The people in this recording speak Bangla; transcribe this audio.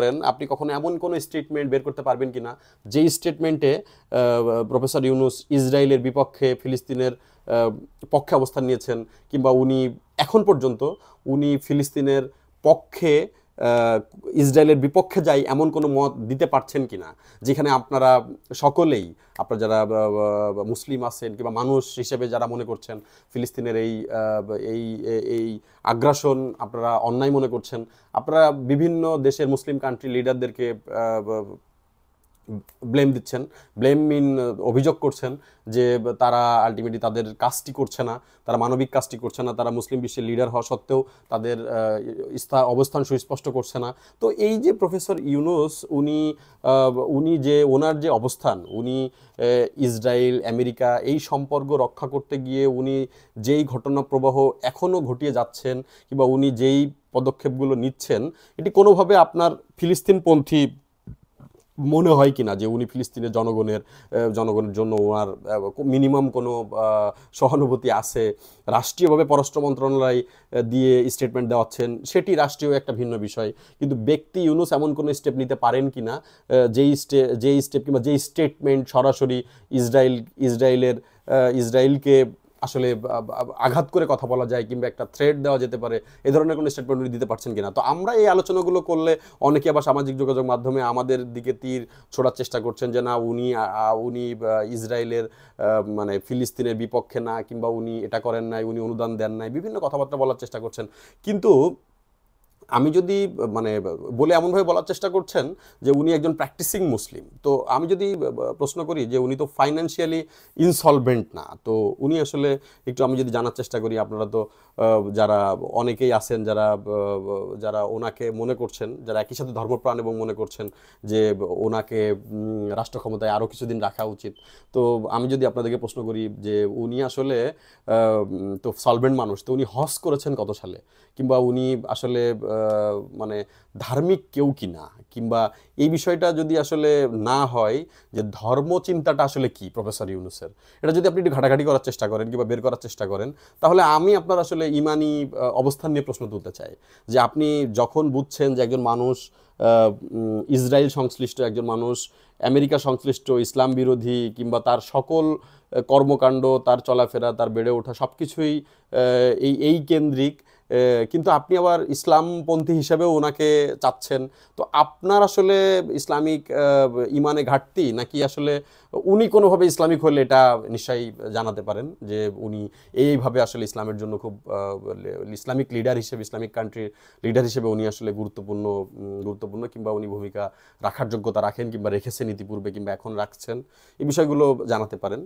করেন আপনি কখনো এমন কোনো স্টেটমেন্ট বের করতে পারবেন কিনা যেই স্টেটমেন্টে প্রফেসর ইউনূস ইসরায়েলের বিপক্ষে ফিলিস্তিনের পক্ষে অবস্থান নিয়েছেন, কিংবা উনি এখন পর্যন্ত উনি ফিলিস্তিনের পক্ষে ইসরায়েলের বিপক্ষে যায় এমন কোনো মত দিতে পারছেন কিনা, যেখানে আপনারা সকলেই, আপনারা যারা মুসলিম আছেন কিংবা মানুষ হিসেবে যারা মনে করছেন ফিলিস্তিনের এই এই আগ্রাসন আপনারা অন্যায় মনে করছেন, আপনারা বিভিন্ন দেশের মুসলিম কান্ট্রি লিডারদেরকে ব্লেম দিচ্ছেন, ব্লেম মিন অভিযোগ করছেন যে তারা আলটিমেটলি তাদের কাজটি করছে না, তারা মানবিক কাজটি করছে না, তারা মুসলিম বিশ্বের লিডার হওয়া সত্ত্বেও তাদের অবস্থান সুস্পষ্ট করছে না। তো এই যে প্রফেসর ইউনূস উনি যে ওনার যে অবস্থান, উনি ইসরায়েল আমেরিকা এই সম্পর্ক রক্ষা করতে গিয়ে উনি যেই ঘটনা প্রবাহ এখনও ঘটিয়ে যাচ্ছেন কিংবা উনি যেই পদক্ষেপগুলো নিচ্ছেন, এটি কোনোভাবে আপনার ফিলিস্তিনপন্থী মনে হয় কিনা যে উনি ফিলিস্তিনের জনগণের জন্য ওনার মিনিমাম কোনো সহানুভূতি আছে? রাষ্ট্রীয়ভাবে পররাষ্ট্র মন্ত্রণালয় দিয়ে স্টেটমেন্ট দেওয়াচ্ছেন, সেটি রাষ্ট্রীয় একটা ভিন্ন বিষয়, কিন্তু ব্যক্তি ইউনূস এমন কোনো স্টেপ নিতে পারেন কিনা যেই স্টেপ কিংবা যেই স্টেটমেন্ট সরাসরি ইসরায়েলকে আসলে আঘাত করে কথা বলা যায় কিংবা একটা থ্রেট দেওয়া যেতে পারে, এ ধরনের কোনো স্টেটমেন্ট উনি দিতে পারছেন কিনা। তো আমরা এই আলোচনাগুলো করলে অনেকে আবার সামাজিক যোগাযোগ মাধ্যমে আমাদের দিকে তীর ছোড়ার চেষ্টা করছেন যে না, উনি ইসরায়েলের মানে ফিলিস্তিনের বিপক্ষে না, কিংবা উনি এটা করেন নাই, উনি অনুদান দেন নাই, বিভিন্ন কথাবার্তা বলার চেষ্টা করছেন। কিন্তু আমি যদি মানে বলে এমনভাবে বলার চেষ্টা করছেন যে উনি একজন প্র্যাকটিসিং মুসলিম, তো আমি যদি প্রশ্ন করি যে উনি তো ফাইন্যান্সিয়ালি ইনসলভেন্ট না, তো উনি আসলে একটু, আমি যদি জানার চেষ্টা করি, আপনারা তো যারা অনেকেই আছেন যারা যারা ওনাকে মনে করছেন, যারা একই সাথে ধর্মপ্রাণ এবং মনে করছেন যে ওনাকে রাষ্ট্র ক্ষমতায় আরও কিছুদিন রাখা উচিত, তো আমি যদি আপনাদেরকে প্রশ্ন করি যে উনি আসলে তো সলভেন্ট মানুষ, তো উনি হজ করেছেন কত সালে, কিংবা উনি আসলে মানে ধার্মিক কেউ কি না, কিংবা এই বিষয়টা যদি আসলে না হয় যে ধর্ম চিন্তাটা আসলে কি প্রফেসর ইউনূসের, এটা যদি আপনি একটু ঘাটাঘাটি করার চেষ্টা করেন কিংবা বের করার চেষ্টা করেন, তাহলে আমি আপনার আসলে ইমানি অবস্থান নিয়ে প্রশ্ন তুলতে চাই যে আপনি যখন বুঝছেন যে একজন মানুষ ইসরায়েল সংশ্লিষ্ট, একজন মানুষ আমেরিকা সংশ্লিষ্ট, ইসলাম বিরোধী, কিংবা তার সকল কর্মকাণ্ড, তার চলাফেরা, তার বেড়ে ওঠা সব কিছুই এই কেন্দ্রিক, কিন্তু আপনি আবার ইসলামপন্থী হিসেবেও ওনাকে চাচ্ছেন, তো আপনার আসলে ইসলামিক ইমানে ঘাটতি, নাকি আসলে উনি কোনোভাবে ইসলামিক হলে এটা নিশ্চয়ই জানাতে পারেন যে উনি এইভাবে আসলে ইসলামের জন্য খুব ইসলামিক লিডার হিসেবে, ইসলামিক কান্ট্রির লিডার হিসেবে উনি আসলে গুরুত্বপূর্ণ কিংবা উনি ভূমিকা রাখার যোগ্যতা রাখেন কিংবা রেখেছেন ইতিপূর্বে কিংবা এখন রাখছেন, এই বিষয়গুলো জানাতে পারেন।